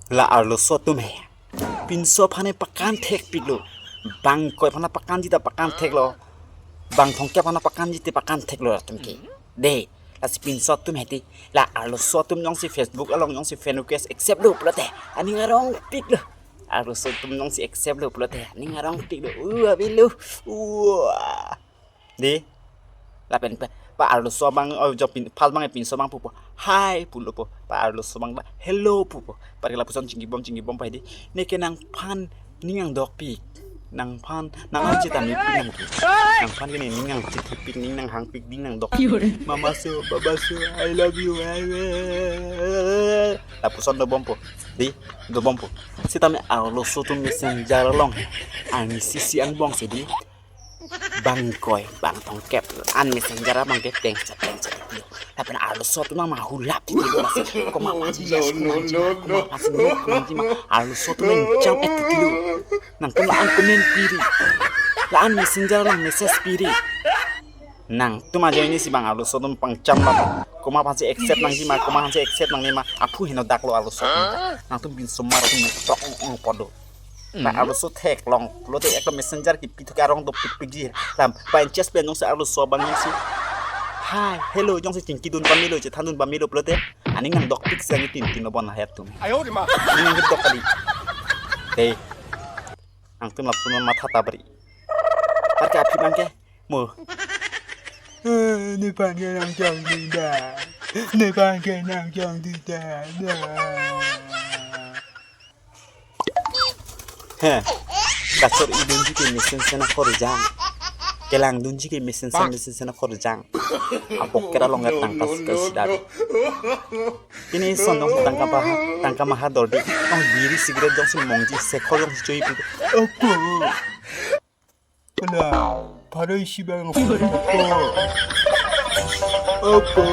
la arlo sotum he pinso phane pakan thek piglo bang koi phana pakan jita pakan thek lo bang thongke phana pakan jite pakan thek lo tumki de la si pinso tum heti la arlo sotum yong si Facebook along yong si friend request accept lo plote ani ngarong piglo arlo sotum yong si accept lo plote ani ngarong piglo abilu de la pen pa arlo so bang jo pin phal bang pin so bang pupo hi pulo po pa arlo so bang hello pupo par la puson chingi bom pai di ne ke nang phan ningang dok pik nang phan nang an chitan ni pin nang phan ke ni ningang chit pik ningang hang pik ningang dok mama so baba so I love you la puson do bom po di do bom po sitame arlo so tum messenger long ang sisi ang bong se di bang koi bang tong kep an messenger bang kep teng tapi na arlo so tuma mahulap di masih ko ma arlo so tuma jam etikilu nang tuma an komen piri la an messenger lang message piri nang tuma jo ini si bang arlo so tum pang jam ba ko ma pasi accept nang ma ko ma pasi accept nang ni ma apu hino dak lo arlo so nang tum bin sumar tum tok podo pa arlo so tek long lo te ek messenger ki pitu karong do pik ji lam pa just pen nong sa arlo so bang si hi hello jong si tingki dun pamilo je thanun pamilo plote ani ngang dok pik sang tin no bon het tum ayo di ma ni ngang dok kali te ang tum lapun matha tabri par ka phi bang ke mo ni pan ke nang jong di da ni pan ke nang jong di da he kasur idun ji ke mesen sena korjang kelang dunji ke mesen sena korjang apok kera longat tangkas ke sidar ini sondong tangka maha dordi ong biri sigaret jong si mongji sekol jong si cuy pitu opo kena pada isi bang opo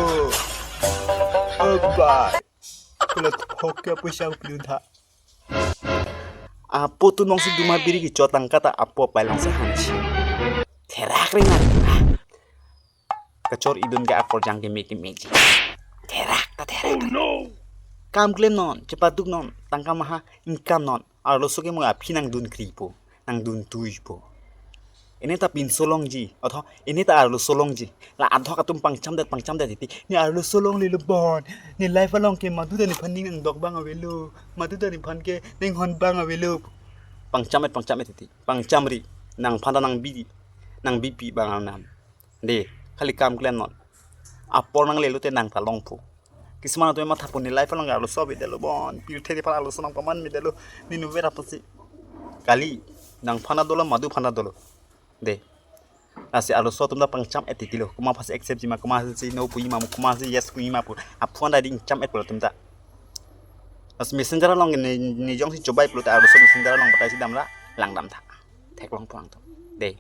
kena hoke apa siang pilih tak apo tu nong si duma biri ki cotang kata apo palang si hanci terak ringan kacor idun ga akor jang ke meki meji terak kam klen non cepat duk non tangka maha income non arlo soke mo api nang dun kripo nang dun tuipo ini ta pin solong ji atho ini ta arlo solong ji la adho ka tum pangcham dat ti ni arlo solong le bon ni life along ke madu ni phaning ang dok bang avelu madu ni phan ke ning hon bang avelu pangcham ti pangchamri nang phanda nang bi nang bipi bang nam de khali kam klen non apor nang lelu te nang ta longpu kisman to ma thapun ni life along arlo sobe delo bon pil the pa arlo sonang paman mi delo ni nu vera pasi kali nang phana dolo madu phana dolo de asi arlo so tumda pangcham etikilo kuma pas accept jima kuma si no pu ima kuma si yes pu ima pu apon da ding cham et polo tumda as messenger long ni jong si cobai polo ta arlo so messenger long batai si damla lang dam tha thek long puang to de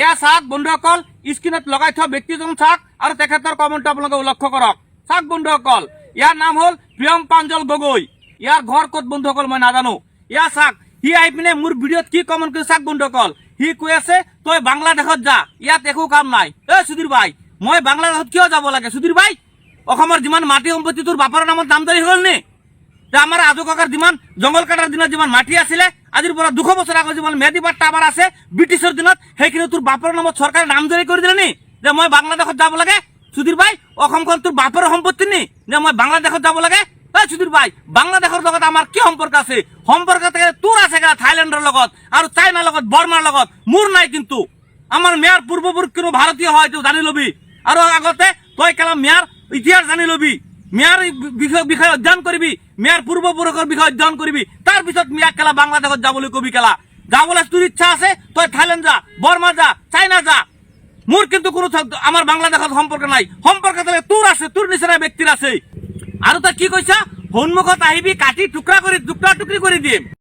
এয়া চাক বন্ধুসকল স্ক্রিনত লগাই থোৱা ব্যক্তিজন চাক আৰু তেখেতৰ comment আপোনালোকে লক্ষ্য কৰক চাক বন্ধুসকল ইয়াৰ নাম হ'ল প্ৰিয়ম পাঞ্জল গগৈ ইয়াৰ ঘৰ ক'ত বন্ধুসকল মই নাজানো ইয়া চাক হি আহি পিনে মোৰ ভিডিঅ'ত কি কমেণ্ট কৰি চাক বন্ধুসকল হি কৈ আছে তই বাংলাদেশত যা ইয়াত একো কাম নাই সুধীৰ ভাই মই বাংলাদেশত কিয় যাব লাগে সুধীৰ ভাই অসমৰ যিমান মাটি সম্পত্তি তোৰ বাপৰ নামত নামজাৰি হ'ল নে আমাৰ আজু ককাৰ যিমান জংগল কাটাৰ দিনত যিমান মাটি আছিলে আজিৰ পৰা 200 বছৰ আগত যিমান মেদিবাৰ টাৱাৰ আছে ব্ৰিটিছৰ দিনত সেইখিনি তোৰ বাপৰ নামত চৰকাৰে নামজাৰি কৰি দিলে নি যে মই বাংলাদেশত যাব লাগে সুধীৰ ভাই অসমখন তোৰ বাপৰ সম্পত্তি নি যে মই বাংলাদেশত যাব লাগে সুধীৰ ভাই বাংলাদেশৰ লগত আমাৰ কি সম্পৰ্ক আছে সম্পৰ্ক তোৰ আছে থাইলেণ্ডৰ লগত আৰু চাইনাৰ লগত বৰ্মাৰ লগত মোৰ নাই কিন্তু আমাৰ মেয়াৰ পূৰ্বপুৰুষ কোনো ভাৰতীয় হয় তো জানি লবি আৰু আগতে তই কেলা মেয়াৰ ইতিহাস জানি লবি মেয়ার বিষয় অধ্যয়ন করবি মেয়ার পূর্বপুরুষের বিষয় অধ্যয়ন করবি তার পিছত মিয়াক কেলা বাংলাদেশত যাবলৈ কবি কেলা যাবলৈ তোর ইচ্ছা আছে তই থাইল্যান্ড যা বর্মা যা চাইনা যা মোর কিন্তু কোনো আমার বাংলাদেশত সম্পর্ক নাই সম্পর্ক থাকলে তোর আছে তোর নিচিনা ব্যক্তির আছে আৰু তই কি কৈছা সন্মুখত আহিবি কাটি টুকৰা কৰি টুকৰি কৰি দিম